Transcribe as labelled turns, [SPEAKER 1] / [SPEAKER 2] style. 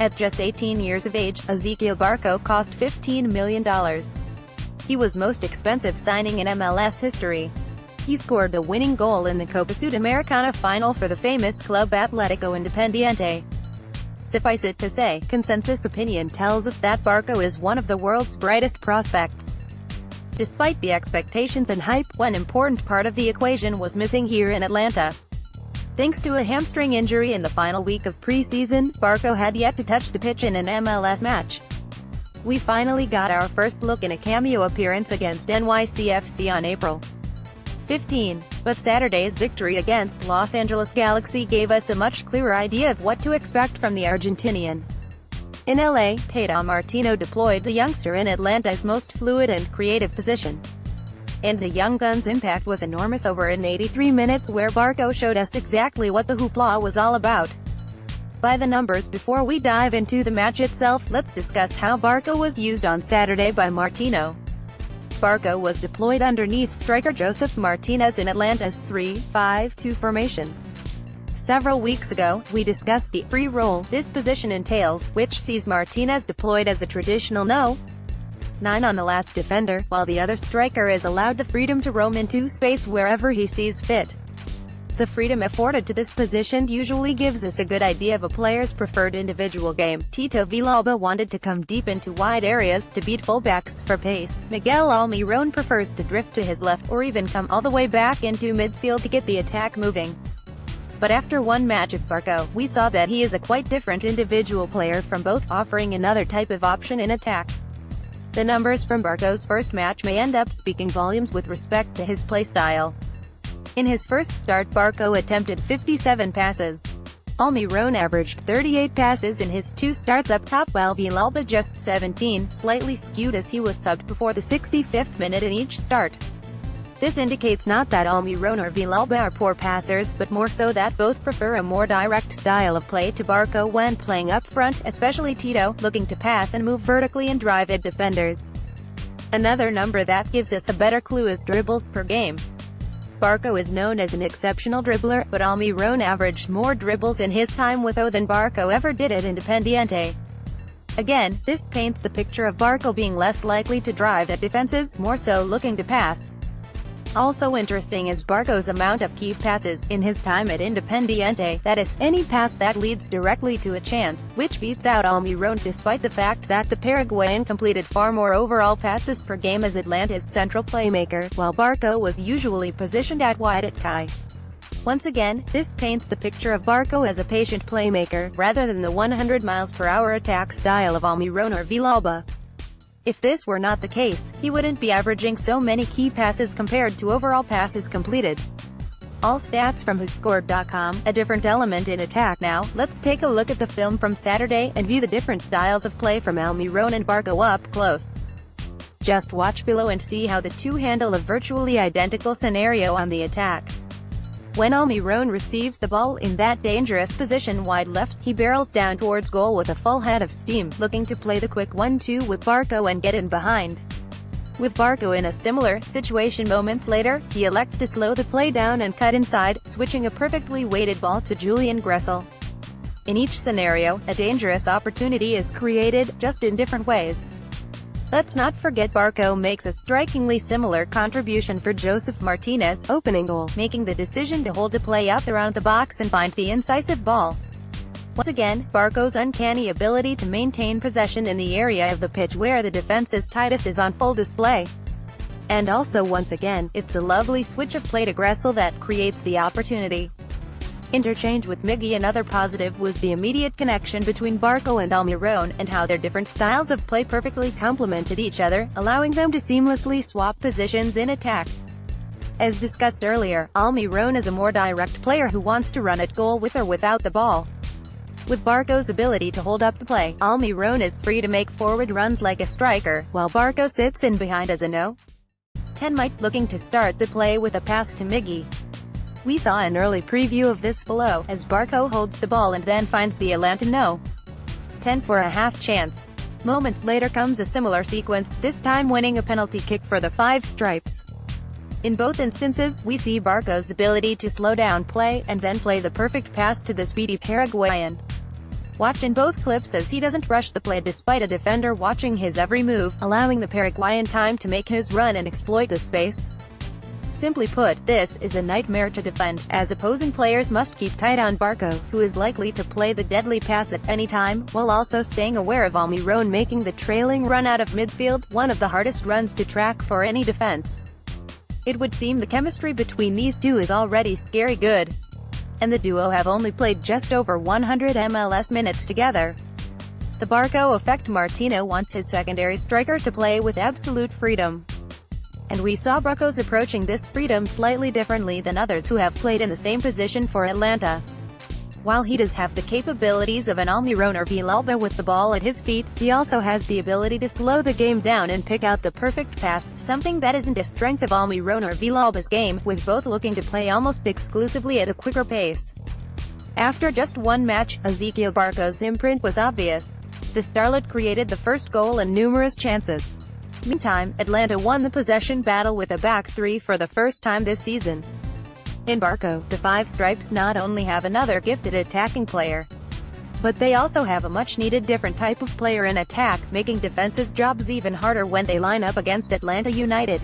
[SPEAKER 1] At just 18 years of age, Ezequiel Barco cost $15 million. He was most expensive signing in MLS history. He scored the winning goal in the Copa Sudamericana final for the famous Club Atlético Independiente. Suffice it to say, consensus opinion tells us that Barco is one of the world's brightest prospects. Despite the expectations and hype, one important part of the equation was missing here in Atlanta. Thanks to a hamstring injury in the final week of preseason, Barco had yet to touch the pitch in an MLS match. We finally got our first look in a cameo appearance against NYCFC on April 15, but Saturday's victory against Los Angeles Galaxy gave us a much clearer idea of what to expect from the Argentinian. In LA, Tata Martino deployed the youngster in Atlanta's most fluid and creative position. And the young gun's impact was enormous over in 83 minutes, where Barco showed us exactly what the hoopla was all about. By the numbers, before we dive into the match itself, let's discuss how Barco was used on Saturday by Martino. Barco was deployed underneath striker Josef Martinez in Atlanta's 3-5-2 formation. Several weeks ago, we discussed the free role this position entails, which sees Martinez deployed as a traditional No.9 on the last defender, while the other striker is allowed the freedom to roam into space wherever he sees fit. The freedom afforded to this position usually gives us a good idea of a player's preferred individual game. Tito Villalba wanted to come deep into wide areas to beat fullbacks for pace. Miguel Almiron prefers to drift to his left, or even come all the way back into midfield to get the attack moving. But after one match of Barco, we saw that he is a quite different individual player from both, offering another type of option in attack. The numbers from Barco's first match may end up speaking volumes with respect to his play style. In his first start, Barco attempted 57 passes. Almiron averaged 38 passes in his two starts up top, while Villalba just 17, slightly skewed as he was subbed before the 65th minute in each start. This indicates not that Almiron or Villalba are poor passers, but more so that both prefer a more direct style of play to Barco when playing up front, especially Tito, looking to pass and move vertically and drive at defenders. Another number that gives us a better clue is dribbles per game. Barco is known as an exceptional dribbler, but Almiron averaged more dribbles in his time with O than Barco ever did at Independiente. Again, this paints the picture of Barco being less likely to drive at defenses, more so looking to pass. Also interesting is Barco's amount of key passes in his time at Independiente, that is, any pass that leads directly to a chance, which beats out Almiron despite the fact that the Paraguayan completed far more overall passes per game as Atlanta's central playmaker, while Barco was usually positioned at wide at Kai. Once again, this paints the picture of Barco as a patient playmaker, rather than the 100 miles per hour attack style of Almiron or Villalba. If this were not the case, he wouldn't be averaging so many key passes compared to overall passes completed. All stats from WhoScored.com, a different element in attack. Now, let's take a look at the film from Saturday, and view the different styles of play from Almiron and Barco up close. Just watch below and see how the two handle a virtually identical scenario on the attack. When Almiron receives the ball in that dangerous position wide left, he barrels down towards goal with a full head of steam, looking to play the quick 1-2 with Barco and get in behind. With Barco in a similar situation moments later, he elects to slow the play down and cut inside, switching a perfectly weighted ball to Julian Gressel. In each scenario, a dangerous opportunity is created, just in different ways. Let's not forget Barco makes a strikingly similar contribution for Josef Martinez' opening goal, making the decision to hold the play up around the box and find the incisive ball. Once again, Barco's uncanny ability to maintain possession in the area of the pitch where the defense is tightest is on full display. And also once again, it's a lovely switch of play to Gressel that creates the opportunity. Interchange with Miggy. Another positive was the immediate connection between Barco and Almiron, and how their different styles of play perfectly complemented each other, allowing them to seamlessly swap positions in attack. As discussed earlier, Almiron is a more direct player who wants to run at goal with or without the ball. With Barco's ability to hold up the play, Almiron is free to make forward runs like a striker, while Barco sits in behind as a No.10 might, looking to start the play with a pass to Miggy. We saw an early preview of this below, as Barco holds the ball and then finds the Atlanta No.10 for a half chance. Moments later comes a similar sequence, this time winning a penalty kick for the Five Stripes. In both instances, we see Barco's ability to slow down play, and then play the perfect pass to the speedy Paraguayan. Watch in both clips as he doesn't rush the play despite a defender watching his every move, allowing the Paraguayan time to make his run and exploit the space. Simply put, this is a nightmare to defend, as opposing players must keep tight on Barco, who is likely to play the deadly pass at any time, while also staying aware of Almiron making the trailing run out of midfield, one of the hardest runs to track for any defense. It would seem the chemistry between these two is already scary good. And the duo have only played just over 100 MLS minutes together. The Barco effect. Martino wants his secondary striker to play with absolute freedom. And we saw Barco's approaching this freedom slightly differently than others who have played in the same position for Atlanta. While he does have the capabilities of an Almiron or Villalba with the ball at his feet, he also has the ability to slow the game down and pick out the perfect pass, something that isn't a strength of Almiron or Villalba's game, with both looking to play almost exclusively at a quicker pace. After just one match, Ezequiel Barco's imprint was obvious. The starlet created the first goal and numerous chances. Meantime, Atlanta won the possession battle with a back three for the first time this season. In Barco, the Five Stripes not only have another gifted attacking player, but they also have a much-needed different type of player in attack, making defenses' jobs even harder when they line up against Atlanta United.